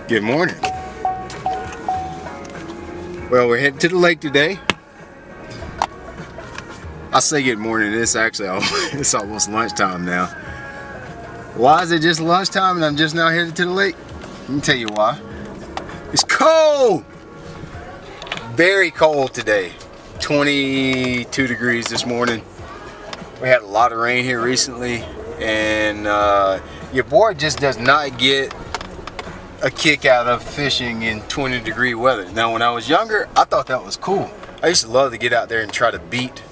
Good morning. Well, we're headed to the lake today. I say good morning, it's actually it's almost lunchtime now. Why is it just lunchtime and I'm just now headed to the lake? Let me tell you why. It's cold! Very cold today. 22 degrees this morning. We had a lot of rain here recently, and your boy just does not get a kick out of fishing in 20-degree weather. Now, when I was younger, I thought that was cool. I used to love to get out there and try to beat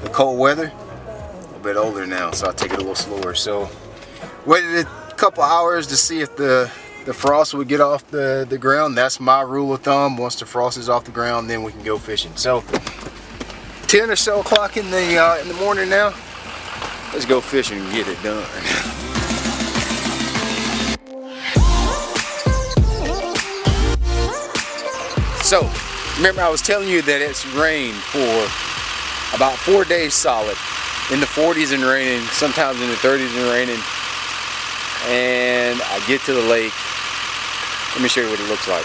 the cold weather. A little bit older now, so I take it a little slower. So, waited a couple hours to see if the frost would get off the ground. That's my rule of thumb. Once the frost is off the ground, then we can go fishing. So, 10 or so o'clock in the morning now. Let's go fishing and get it done. So, remember I was telling you that it's rained for about 4 days solid. In the 40s and raining, sometimes in the 30s and raining. And I get to the lake. Let me show you what it looks like.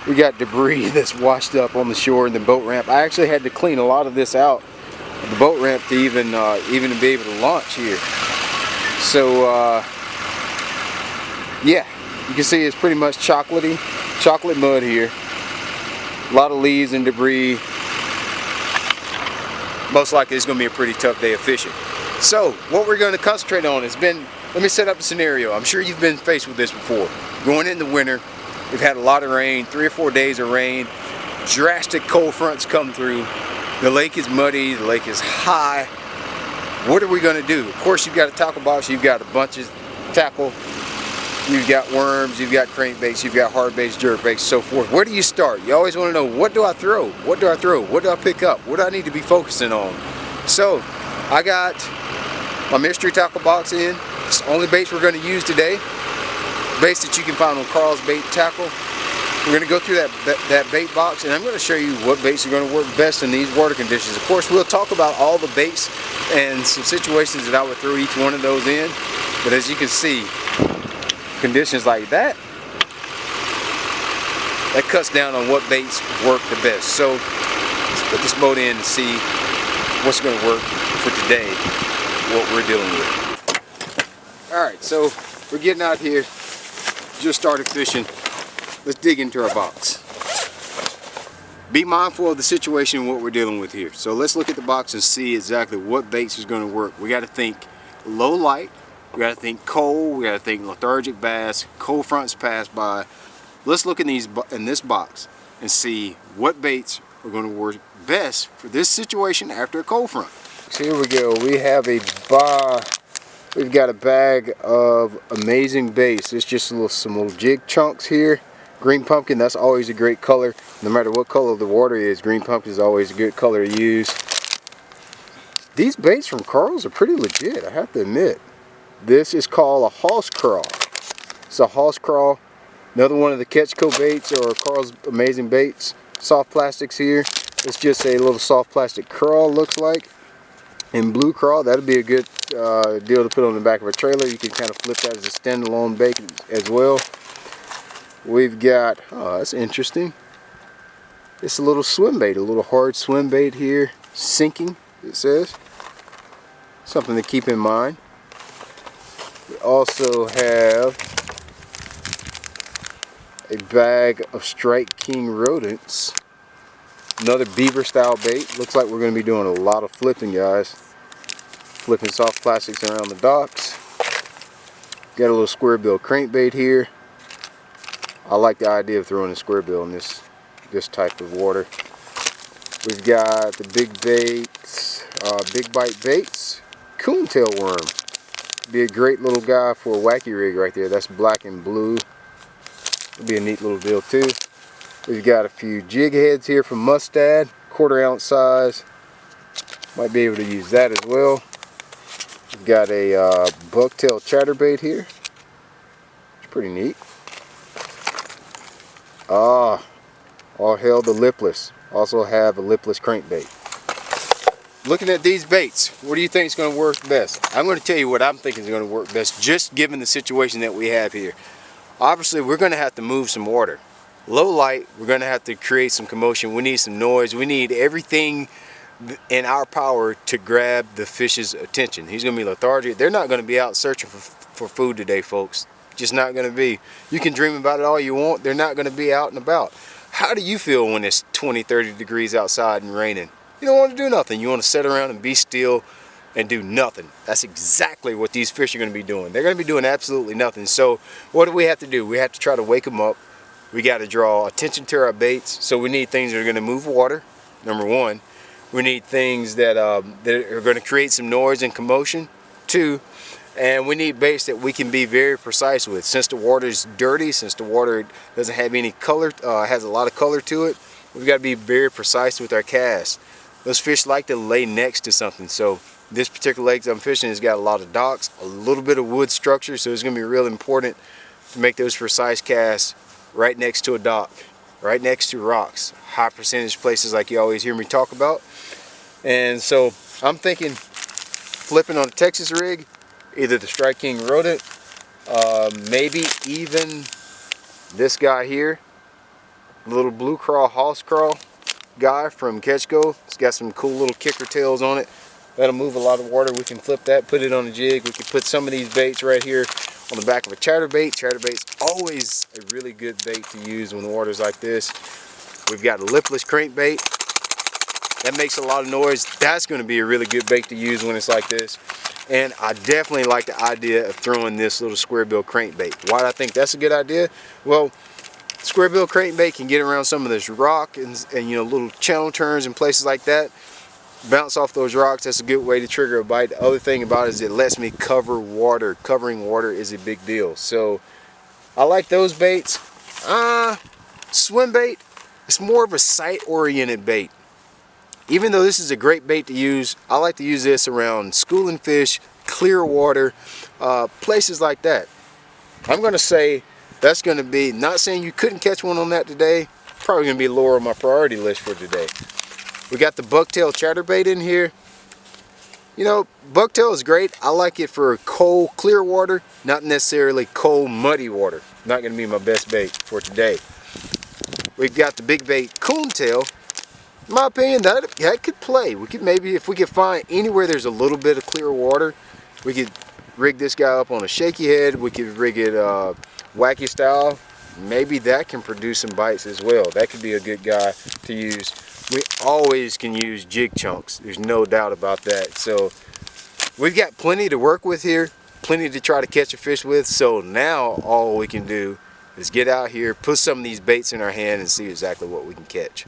We got debris that's washed up on the shore and the boat ramp. I actually had to clean a lot of this out, the boat ramp, to even be able to launch here. So, yeah, you can see it's pretty much chocolate mud here. A lot of leaves and debris. Most likely it's going to be a pretty tough day of fishing. So what we're going to concentrate on has been, let me set up a scenario. I'm sure you've been faced with this before. Going into winter, we've had a lot of rain, 3 or 4 days of rain. Drastic cold fronts come through. The lake is muddy, the lake is high. What are we going to do? Of course, you've got a tackle box, you've got a bunch of tackle. You've got worms, you've got crankbaits, you've got hard baits, jerk baits, so forth. Where do you start? You always want to know, what do I throw? What do I throw? What do I pick up? What do I need to be focusing on? So, I got my mystery tackle box in. It's the only baits we're going to use today. Baits that you can find on Carl's Bait Tackle. We're going to go through that bait box, and I'm going to show you what baits are going to work best in these water conditions. Of course, we'll talk about all the baits and some situations that I would throw each one of those in. But as you can see, conditions like that cuts down on what baits work the best. So let's put this boat in and see what's going to work for today, what we're dealing with. Alright, so we're getting out here, just started fishing. Let's dig into our box. Be mindful of the situation and what we're dealing with here. So let's look at the box and see exactly what baits is going to work. We got to think low light. We got to think cold, we got to think lethargic bass, cold fronts pass by. Let's look in this box and see what baits are going to work best for this situation after a cold front. So here we go. We've got a bag of amazing baits. It's just some little jig chunks here. Green pumpkin, that's always a great color. No matter what color the water is, green pumpkin is always a good color to use. These baits from Carl's are pretty legit, I have to admit. This is called a Hoss Crawl. It's a Hoss Crawl. Another one of the Ketchco baits or Carl's amazing baits. Soft plastics here. It's just a little soft plastic crawl, looks like. In blue crawl, that'll be a good deal to put on the back of a trailer. You can kind of flip that as a standalone bait as well. We've got, oh, that's interesting. It's a little swim bait, a little hard swim bait here. Sinking, it says. Something to keep in mind. We also have a bag of Strike King rodents. Another beaver style bait. Looks like we're going to be doing a lot of flipping, guys. Flipping soft plastics around the docks. Got a little Squarebill crankbait here. I like the idea of throwing a Squarebill in this type of water. We've got the big baits, big bite baits. Coontail worm. Be a great little guy for a wacky rig right there. That's black and blue. It'll be a neat little deal too. We've got a few jig heads here from Mustad, 1/4 ounce size. Might be able to use that as well. We've got a bucktail chatterbait here. It's pretty neat. All hail the lipless. Also have a lipless crankbait. Looking at these baits, what do you think is going to work best? I'm going to tell you what I'm thinking is going to work best, just given the situation that we have here. obviously we're going to have to move some water. Low light, we're going to have to create some commotion. We need some noise. We need everything in our power to grab the fish's attention. He's going to be lethargic. They're not going to be out searching for food today, folks. Just not going to be. You can dream about it all you want. They're not going to be out and about. How do you feel when it's 20, 30 degrees outside and raining? You don't want to do nothing. You want to sit around and be still and do nothing. That's exactly what these fish are going to be doing. They're going to be doing absolutely nothing. So what do we have to do? We have to try to wake them up. We got to draw attention to our baits. So we need things that are going to move water, number one. We need things that are going to create some noise and commotion, two. And we need baits that we can be very precise with. Since the water is dirty, since the water doesn't have any color, has a lot of color to it, we've got to be very precise with our casts. Those fish like to lay next to something. So this particular lake that I'm fishing has got a lot of docks, a little bit of wood structure, so it's going to be real important to make those precise casts right next to a dock, right next to rocks, high percentage places like you always hear me talk about. And so I'm thinking flipping on a Texas rig, either the Strike King Rodent, maybe even this guy here, little blue crawl, house crawl guy from Catch Go. It's got some cool little kicker tails on it. That'll move a lot of water. We can flip that, put it on a jig. We can put some of these baits right here on the back of a chatterbait. Chatterbait's always a really good bait to use when the water's like this. We've got a lipless crankbait. That makes a lot of noise. That's going to be a really good bait to use when it's like this. And I definitely like the idea of throwing this little Squarebill crankbait. Why do I think that's a good idea? Well, Squarebill crankbait can get around some of this rock and you know, little channel turns and places like that. Bounce off those rocks. That's a good way to trigger a bite. The other thing about it is it lets me cover water. Covering water is a big deal. So I like those baits. Swim bait, it's more of a sight oriented bait. Even though this is a great bait to use, I like to use this around schooling fish, clear water, places like that. I'm going to say that's going to be, not saying you couldn't catch one on that today, probably going to be lower on my priority list for today. We got the bucktail chatterbait in here. You know, bucktail is great. I like it for cold, clear water, not necessarily cold, muddy water. Not going to be my best bait for today. We've got the big bait coontail. In my opinion, that could play. We could maybe, if we could find anywhere there's a little bit of clear water, we could rig this guy up on a shaky head. We could rig it wacky style. Maybe that can produce some bites as well. That could be a good guy to use. We always can use jig chunks. There's no doubt about that. So we've got plenty to work with here, plenty to try to catch a fish with. So now all we can do is get out here, put some of these baits in our hand and see exactly what we can catch.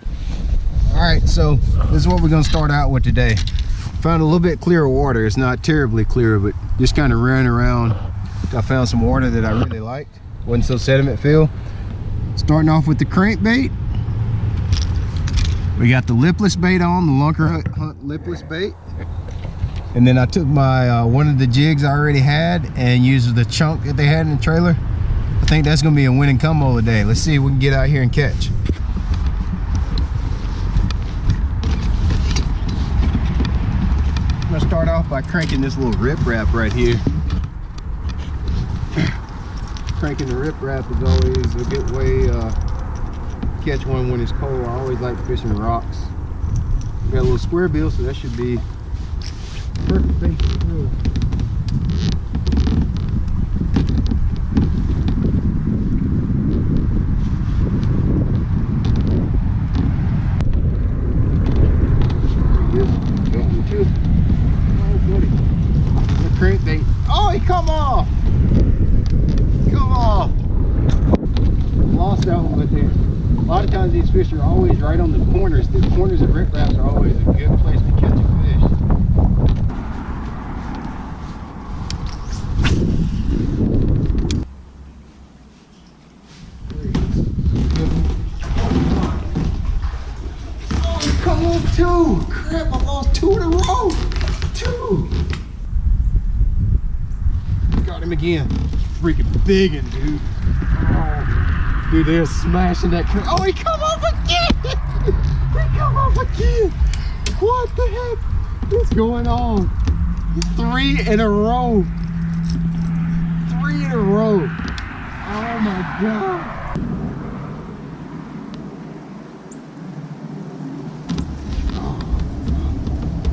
All right, so this is what we're gonna start out with today. Found a little bit clearer water. It's not terribly clear, but just kind of running around. I found some water that I really liked. Wasn't so sediment filled. Starting off with the crankbait. We got the lipless bait on, the Lunker Hunt lipless bait. And then I took my one of the jigs I already had and used the chunk that they had in the trailer. I think that's gonna be a winning combo today. Let's see if we can get out here and catch. I'm gonna start off by cranking this little riprap right here. Cranking the riprap is always a good way to catch one when it's cold. I always like fishing rocks. We got a little Squarebill, so that should be perfect bait to throw. Crankbait. Oh, he come off! Come off! Lost that one, but a lot of times these fish are always right on the corners. The corners of ripraps are always a good place to catch a fish. Oh, come on, two! Crap, I lost two in a row! Two! Got him again. Freaking biggin', dude. Oh, dude, they're smashing that. Oh, he come off again! He come off again! What the heck is going on? 3 in a row. 3 in a row. Oh my God. Oh,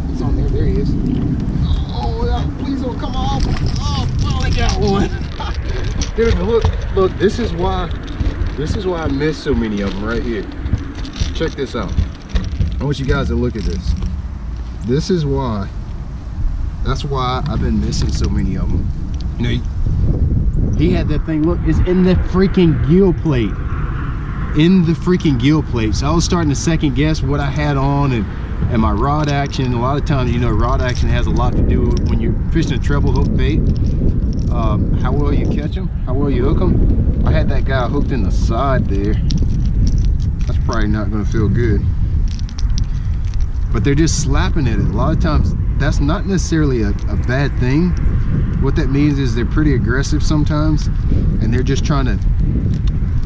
he's on there. There he is. Oh, please don't come off. Oh, finally got one. Dude, look, this is why I miss so many of them right here. Check this out. I want you guys to look at this. This is why. That's why I've been missing so many of them. You know, he had that thing, look, it's in the freaking gill plate. In the freaking gill plate. So I was starting to second guess what I had on and my rod action. A lot of times, you know, rod action has a lot to do with when you're fishing a treble hook bait. How well you catch them, how well you hook them. I had that guy hooked in the side there. That's probably not going to feel good. But they're just slapping at it. A lot of times, that's not necessarily a bad thing. What that means is they're pretty aggressive sometimes, and they're just trying to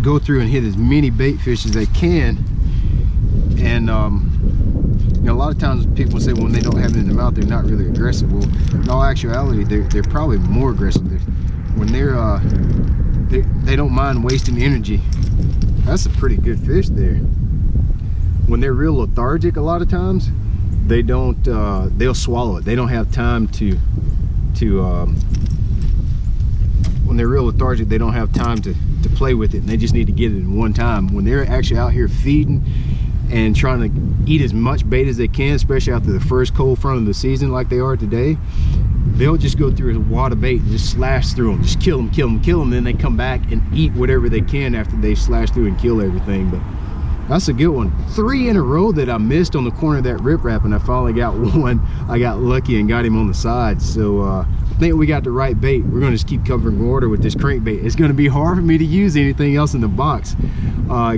go through and hit as many bait fish as they can. And you know, a lot of times people say when they don't have it in their mouth, they're not really aggressive. Well, in all actuality, they're probably more aggressive. When they don't mind wasting energy. That's a pretty good fish there. When they're real lethargic, a lot of times they don't they'll swallow it. They don't have time to when they're real lethargic, they don't have time to play with it, and they just need to get it in one time. When they're actually out here feeding and trying to eat as much bait as they can, especially after the first cold front of the season like they are today, they'll just go through a wad of bait and just slash through them, just kill them, then they come back and eat whatever they can after they slash through and kill everything. But that's a good one. 3 in a row that I missed on the corner of that riprap, and I finally got one. I got lucky and got him on the side. So I think we got the right bait. We're gonna just keep covering water with this crankbait. It's gonna be hard for me to use anything else in the box,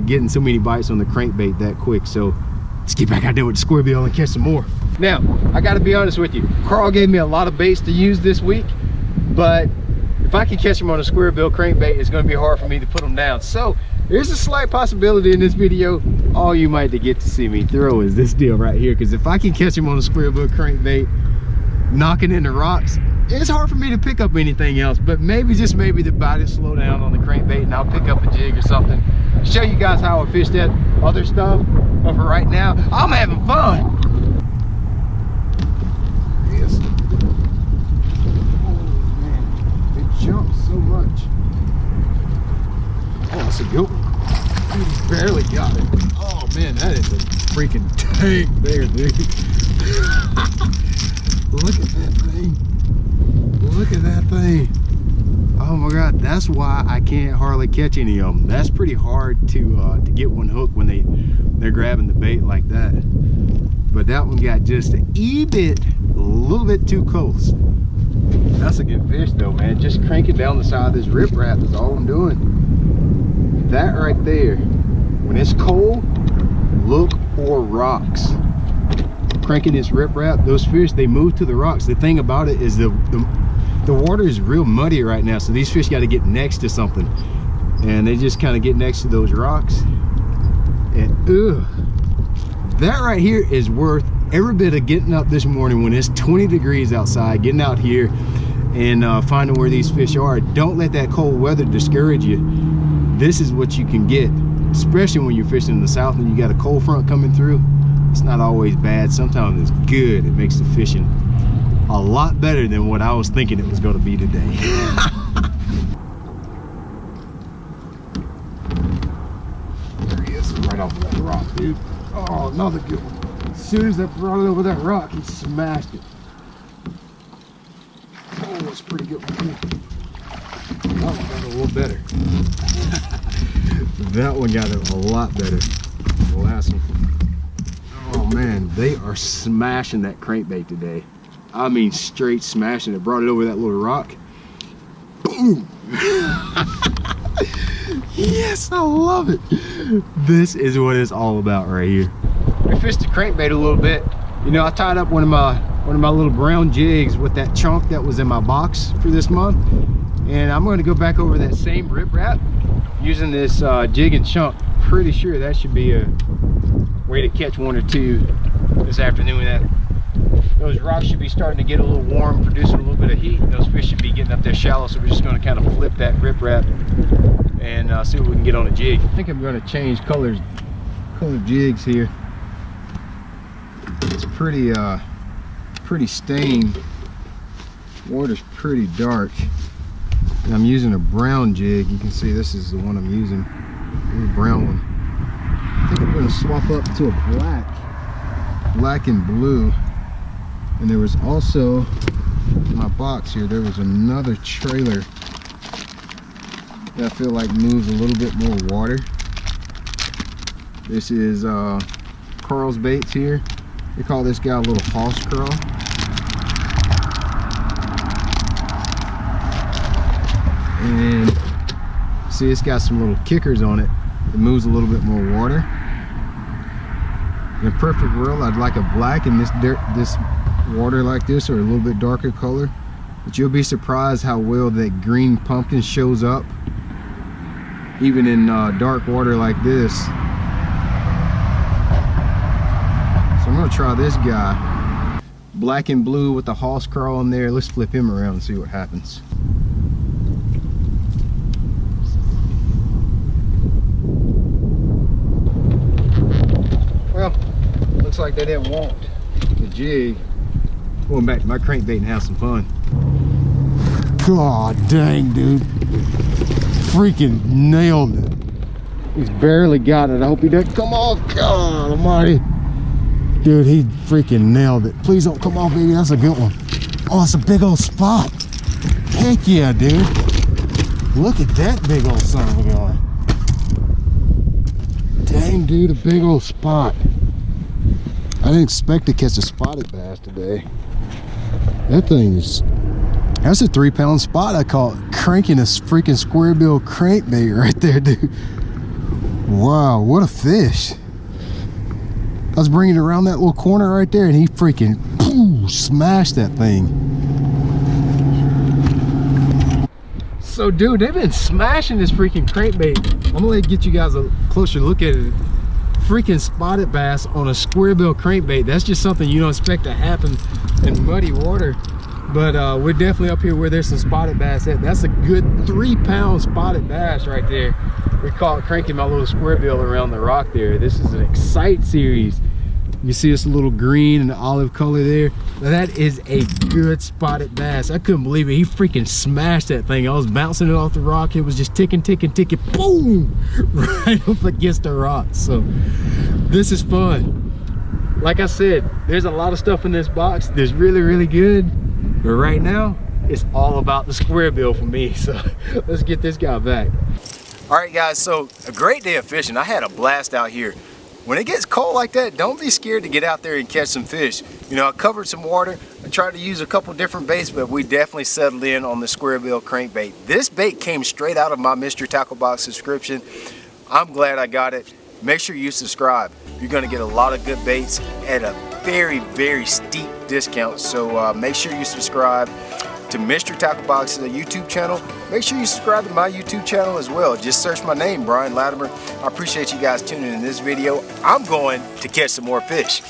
getting so many bites on the crankbait that quick. So let's get back out there with the Squarebill and catch some more. Now, I gotta be honest with you. Carl gave me a lot of baits to use this week, but if I can catch them on a Squarebill crankbait, it's gonna be hard for me to put them down. So there's a slight possibility in this video, all you might get to see me throw is this deal right here, because if I can catch him on a Squarebill crankbait, knocking in the rocks, it's hard for me to pick up anything else. But maybe, just maybe, the bite will slow down on the crankbait and I'll pick up a jig or something. Show you guys how I fish that other stuff. But for right now, I'm having fun. Yes. Oh man, it jumps so much. Oh, that's a good one. He barely got it. Oh man, that is a freaking tank there, dude. Look at that thing. Look at that thing. Oh my God, that's why I can't hardly catch any of them. That's pretty hard to get one hooked when they're grabbing the bait like that. But that one got just a little bit too close. That's a good fish though, man. Just cranking down the side of this riprap is all I'm doing. That right there, when it's cold, look for rocks. Cranking this riprap, those fish, they move to the rocks. The thing about it is the water is real muddy right now, so these fish got to get next to something, and they just kind of get next to those rocks. And that right here is worth every bit of getting up this morning when it's 20 degrees outside, getting out here and finding where these fish are. Don't let that cold weather discourage you. This is what you can get, especially when you're fishing in the south and you got a cold front coming through. It's not always bad. Sometimes it's good. It makes the fishing a lot better than what I was thinking it was going to be today. There he is, right off of that rock, dude. Oh, another good one. As soon as I brought it over that rock, he smashed it. Oh, it's pretty good one. That one got a little better. That one got a lot better. The last one. Oh man, they are smashing that crankbait today. I mean, straight smashing it. Brought it over that little rock. Boom! Yes, I love it. This is what it's all about right here. We fished the crankbait a little bit. You know, I tied up one of my little brown jigs with that chunk that was in my box for this month, and I'm going to go back over that same riprap using this jig and chunk. Pretty sure that should be a way to catch one or two this afternoon. That those rocks should be starting to get a little warm, producing a little bit of heat, and those fish should be getting up there shallow. So we're just going to kind of flip that riprap and see what we can get on a jig. I think I'm going to change color jigs here. It's pretty stained. Water's pretty dark. And I'm using a brown jig. You can see this is the one I'm using, the brown one. I think I'm going to swap up to a black and blue. And there was also, in my box here, there was another trailer that I feel like moves a little bit more water. This is Carl's Baits here. They call this guy a little hoss crawl. And see, it's got some little kickers on it. It moves a little bit more water. In a perfect world, I'd like a black in this water like this, or a little bit darker color. But you'll be surprised how well that green pumpkin shows up, even in dark water like this. So I'm gonna try this guy, black and blue with the hoss crawl in there. Let's flip him around and see what happens. Well, looks like they didn't want the jig. Going back to my crankbait and have some fun. God dang, dude. Freaking nailed it. He's barely got it. I hope he doesn't come off. God almighty. Dude, he freaking nailed it. Please don't come off, baby. That's a good one. Oh, it's a big old spot. Heck yeah, dude. Look at that big old son of a gun. Dang, dude, a big old spot. I didn't expect to catch a spotted bass today. That thing is, that's a 3-pound spot. I call it cranking a freaking Squarebill crankbait right there, dude. Wow, what a fish. I was bringing it around that little corner right there, and he freaking smashed that thing. So, dude, they've been smashing this freaking crankbait. I'm gonna get you guys a closer look at it. Freaking spotted bass on a Squarebill crankbait. That's just something you don't expect to happen in muddy water. But we're definitely up here where there's some spotted bass at. That's a good 3-pound spotted bass right there. We call it cranking my little Squarebill around the rock there. This is an Excite series. You see this little green and olive color there? Now that is a good spotted bass. I couldn't believe it. He freaking smashed that thing. I was bouncing it off the rock. It was just ticking, ticking, ticking, boom, right up against the rock. So this is fun. Like I said, there's a lot of stuff in this box that's really, really good. But right now, it's all about the Squarebill for me. So let's get this guy back. All right, guys, so a great day of fishing. I had a blast out here. When it gets cold like that, don't be scared to get out there and catch some fish. You know, I covered some water. I tried to use a couple different baits, but we definitely settled in on the Squarebill crankbait. This bait came straight out of my Mystery Tackle Box subscription. I'm glad I got it. Make sure you subscribe. You're gonna get a lot of good baits at a very, very steep discount. So make sure you subscribe to Mystery Tackle Box's YouTube channel. Make sure you subscribe to my YouTube channel as well. Just search my name, Brian Latimer. I appreciate you guys tuning in this video. I'm going to catch some more fish.